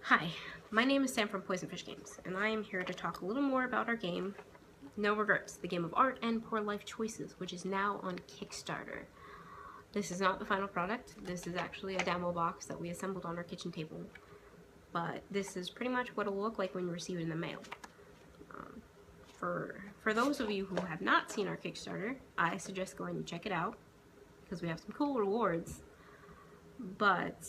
Hi, my name is Sam from Poisonfish Games, and I am here to talk a little more about our game, No Regrets, the game of art and poor life choices, which is now on Kickstarter. This is not the final product. This is actually a demo box that we assembled on our kitchen table, but this is pretty much what it will look like when you receive it in the mail. For those of you who have not seen our Kickstarter, I suggest going and check it out, because we have some cool rewards, but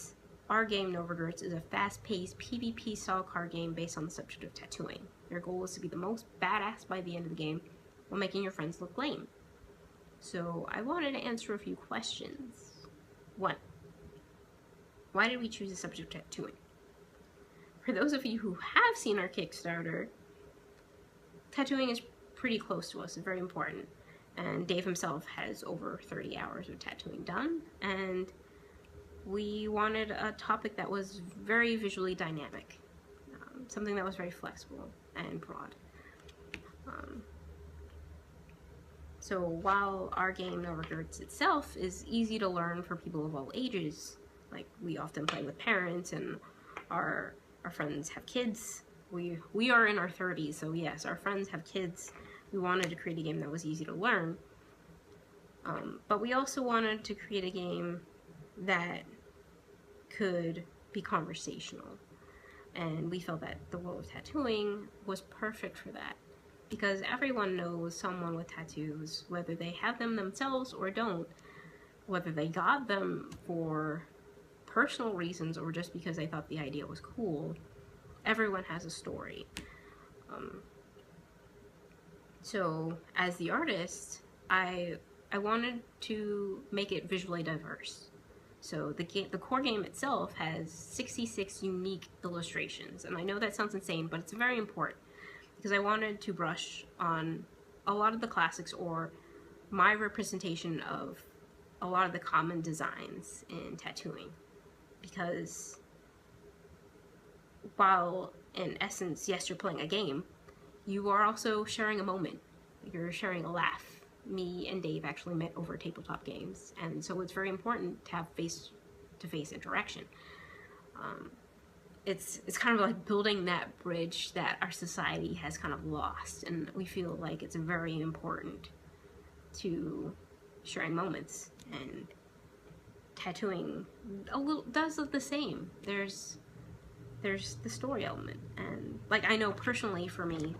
our game, No Regerts, is a fast-paced PvP style card game based on the subject of tattooing. Your goal is to be the most badass by the end of the game while making your friends look lame. So I wanted to answer a few questions. 1. Why did we choose the subject of tattooing? For those of you who have seen our Kickstarter, tattooing is pretty close to us, it's very important. And Dave himself has over 30 hours of tattooing done, and we wanted a topic that was very visually dynamic, something that was very flexible and broad. So while our game, No Regrets itself, is easy to learn for people of all ages, like we often play with parents and our friends have kids. We are in our 30s, so yes, our friends have kids. We wanted to create a game that was easy to learn, but we also wanted to create a game that could be conversational, and we felt that the world of tattooing was perfect for that, because everyone knows someone with tattoos, whether they have them themselves or don't, whether they got them for personal reasons or just because they thought the idea was cool. Everyone has a story. So as the artist, I wanted to make it visually diverse. So the core game itself has 66 unique illustrations, and I know that sounds insane, but it's very important because I wanted to brush on a lot of the classics or my representation of a lot of the common designs in tattooing, because while in essence, yes, you're playing a game, you are also sharing a moment. You're sharing a laugh. Me and Dave actually met over tabletop games, and so it's very important to have face-to-face interaction. It's kind of like building that bridge that our society has kind of lost, and we feel like it's very important to sharing moments, and tattooing does the same. There's the story element, and like I know personally for me,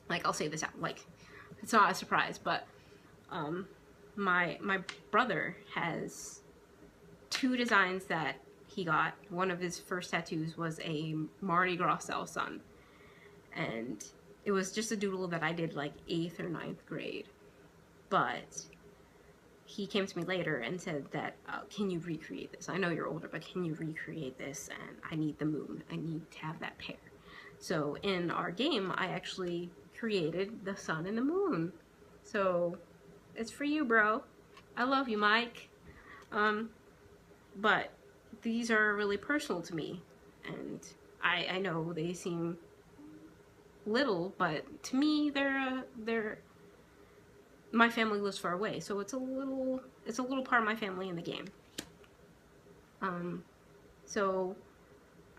like I'll say this out, like it's not a surprise, but my brother has 2 designs that he got. One of his first tattoos was a Mardi Gras style sun, and it was just a doodle that I did like 8th or 9th grade, but he came to me later and said that, can you recreate this? I know you're older, but can you recreate this? And I need the moon. I need to have that pair. So in our game, I actually created the sun and the moon. So it's for you, bro. I love you, Mike. But these are really personal to me, and I know they seem little, but to me they're my family lives far away, so it's a little part of my family in the game. So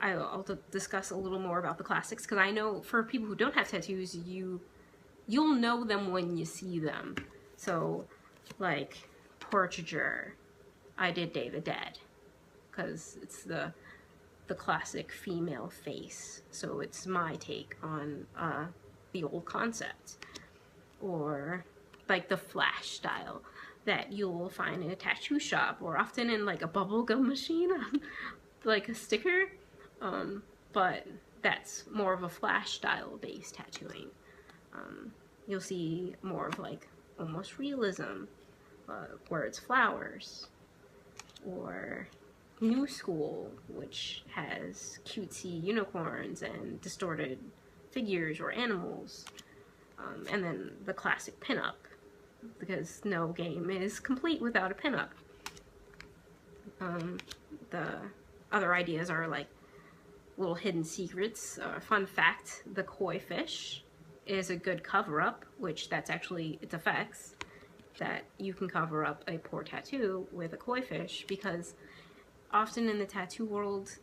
I'll discuss a little more about the classics, because I know for people who don't have tattoos, you'll know them when you see them. So like Portraiture, I did Day the Dead, because it's the classic female face, so it's my take on the old concept. Or like the flash style that you'll find in a tattoo shop, or often in like a bubblegum machine, like a sticker, but that's more of a flash style based tattooing. You'll see more of like almost realism, where it's flowers, or New School, which has cutesy unicorns and distorted figures or animals, and then the classic pinup, because no game is complete without a pinup. The other ideas are like little hidden secrets. Fun fact, the koi fish is a good cover-up, which that's actually its effects, that you can cover up a poor tattoo with a koi fish, because often in the tattoo world,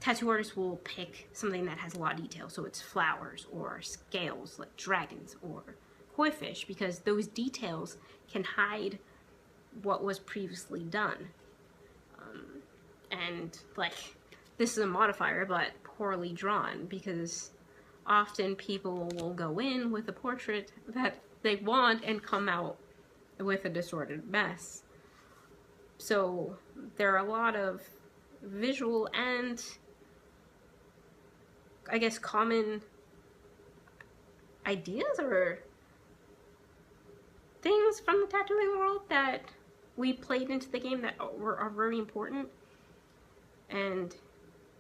tattoo artists will pick something that has a lot of detail. So it's flowers or scales like dragons or koi fish, because those details can hide what was previously done. And like, this is a modifier, but poorly drawn, because often people will go in with a portrait that they want and come out with a distorted mess. So there are a lot of visual and, I guess, common ideas or things from the tattooing world that we played into the game that are very important. And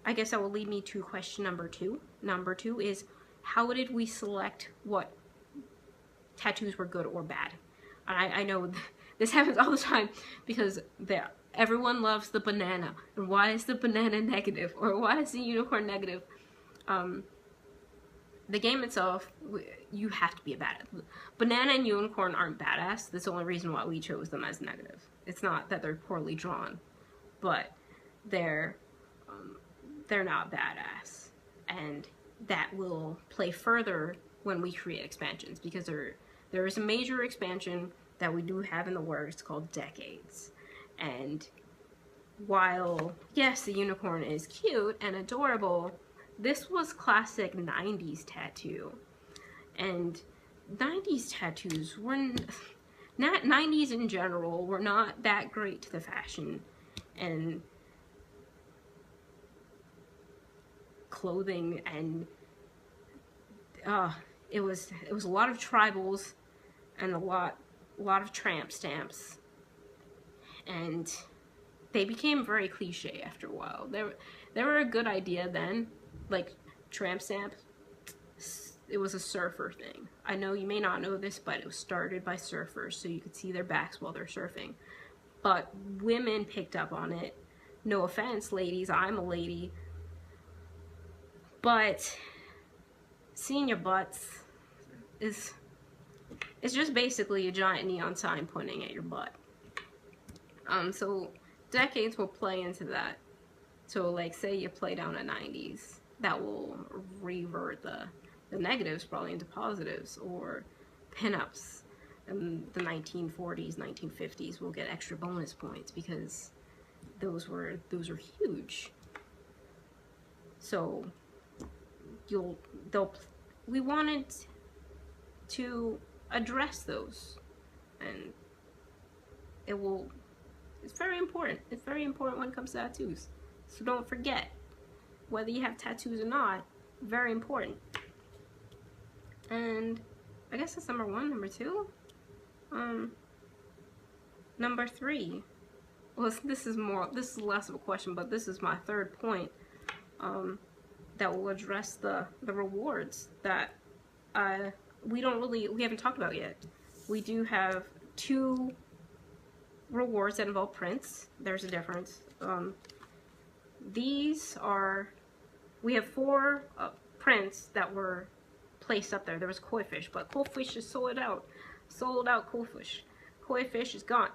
I guess that will lead me to question number two. Number two is, how did we select what tattoos were good or bad? I know this happens all the time, because everyone loves the banana. And why is the banana negative? Or why is the unicorn negative? The game itself, you have to be a badass. Banana and unicorn aren't badass. That's the only reason why we chose them as negative. It's not that they're poorly drawn, but they're not badass. And that will play further when we create expansions, because there is a major expansion that we do have in the works called Decades. And while, yes, the unicorn is cute and adorable, this was classic 90s tattoo. And 90s tattoos were not 90s in general were not that great to the fashion and clothing, and it was a lot of tribals and a lot of tramp stamps, and they became very cliche after a while. They were a good idea then, like tramp stamp. It was a surfer thing. I know you may not know this, but it was started by surfers, so you could see their backs while they're surfing. But women picked up on it. No offense, ladies, I'm a lady. But seeing your butts is just basically a giant neon sign pointing at your butt. So Decades will play into that. So like, say you play down a 90s, that will revert the negatives probably into positives, or pinups in the 1940s, 1950s will get extra bonus points because those were huge. So we wanted to address those, and it's very important. It's very important when it comes to tattoos. So don't forget, whether you have tattoos or not, very important. And I guess that's number one. Number two, number three. Well, this is less of a question, but this is my third point. That will address the rewards that we haven't talked about yet. We do have 2 rewards that involve prints. There's a difference. We have 4 prints that were placed up there. There was koi fish, but koi fish is sold out. Sold out koi fish. Koi fish is gone.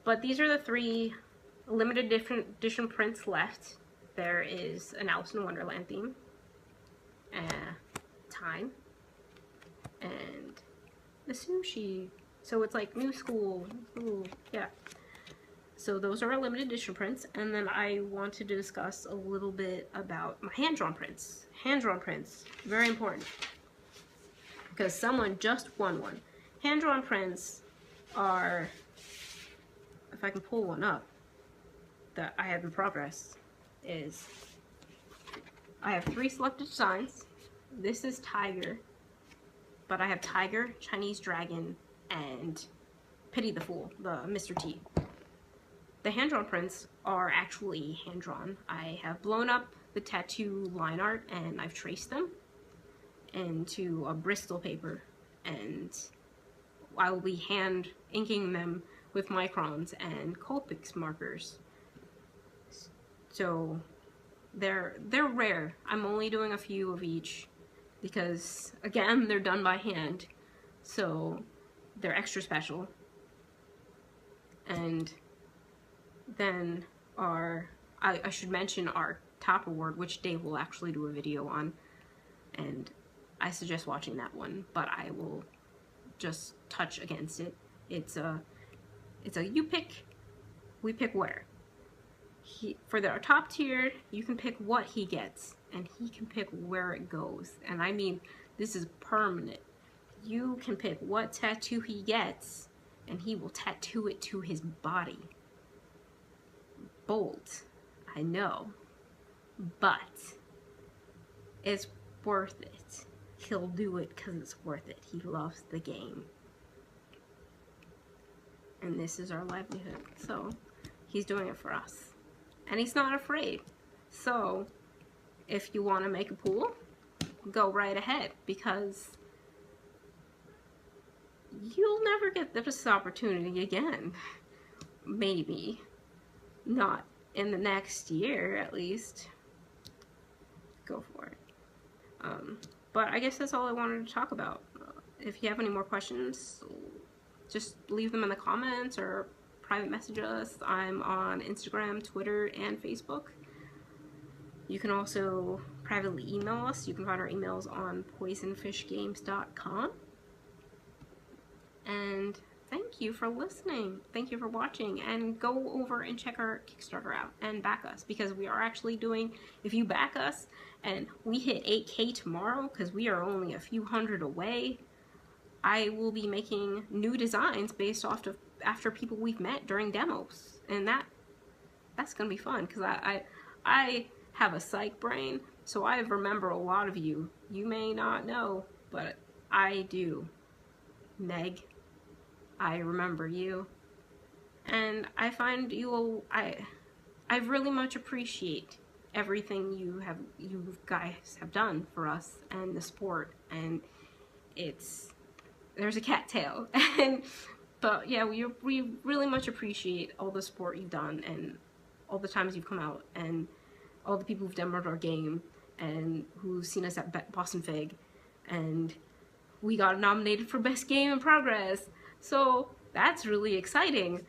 But these are the 3 limited edition prints left. There is an Alice in Wonderland theme, time, and the sushi. So it's like new school. Ooh, yeah. So those are our limited edition prints, and then I want to discuss a little bit about my hand-drawn prints. Hand-drawn prints, very important, because someone just won one. Hand-drawn prints are, if I can pull one up, that I have in progress, is I have 3 selected designs. This is tiger, but I have tiger, Chinese dragon, and Pity the Fool, the Mr. T. The hand-drawn prints are actually hand-drawn. I have blown up the tattoo line art and I've traced them into a Bristol paper, and I will be hand inking them with microns and Copic markers. So they're rare. I'm only doing a few of each because, again, they're done by hand, so they're extra special. And then I should mention our top award, which Dave will actually do a video on, and I suggest watching that one, but I will just touch against it. It's a you pick, we pick where. For our top tier, you can pick what he gets, and he can pick where it goes. And I mean, this is permanent. You can pick what tattoo he gets, and he will tattoo it to his body. Bold, I know, but it's worth it. He'll do it because it's worth it. He loves the game. And this is our livelihood. So he's doing it for us. And he's not afraid. So if you want to make a pool, go right ahead, because you'll never get this opportunity again. Maybe. Not in the next year, at least. Go for it. But I guess that's all I wanted to talk about. If you have any more questions, just leave them in the comments or private message us. I'm on Instagram, Twitter, and Facebook. You can also privately email us. You can find our emails on poisonfishgames.com. And thank you for listening. Thank you for watching. And go over and check our Kickstarter out and back us, because we are actually doing, if you back us and we hit 8K tomorrow, because we are only a few hundred away, I will be making new designs based off of after people we've met during demos. And that's gonna be fun, because I have a psych brain, so I remember a lot of you. You may not know, but I do. Meg, I remember you, and I find I really much appreciate everything you guys have done for us and the sport. And there's a cattail, but yeah, we really much appreciate all the support you've done, and all the times you've come out, and all the people who've demoed our game, and who've seen us at Boston Fig, and we got nominated for Best Game in Progress. So that's really exciting,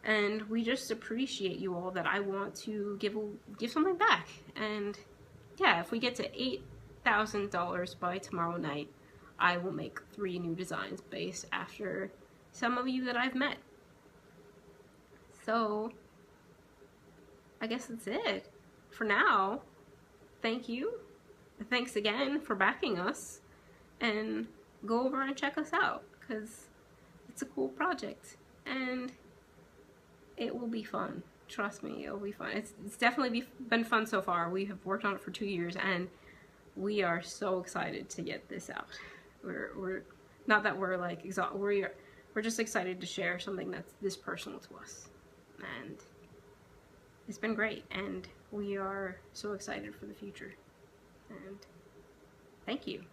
and we just appreciate you all. That I want to give something back. And yeah, if we get to $8,000 by tomorrow night, I will make 3 new designs based after some of you that I've met. So I guess that's it for now. Thank you. Thanks again for backing us, and go over and check us out, because it's a cool project and it will be fun. Trust me, it'll be fun. It's definitely been fun so far. We have worked on it for 2 years, and we are so excited to get this out. We're not that we're like exhausted. We're just excited to share something that's this personal to us, and it's been great. And we are so excited for the future. And thank you.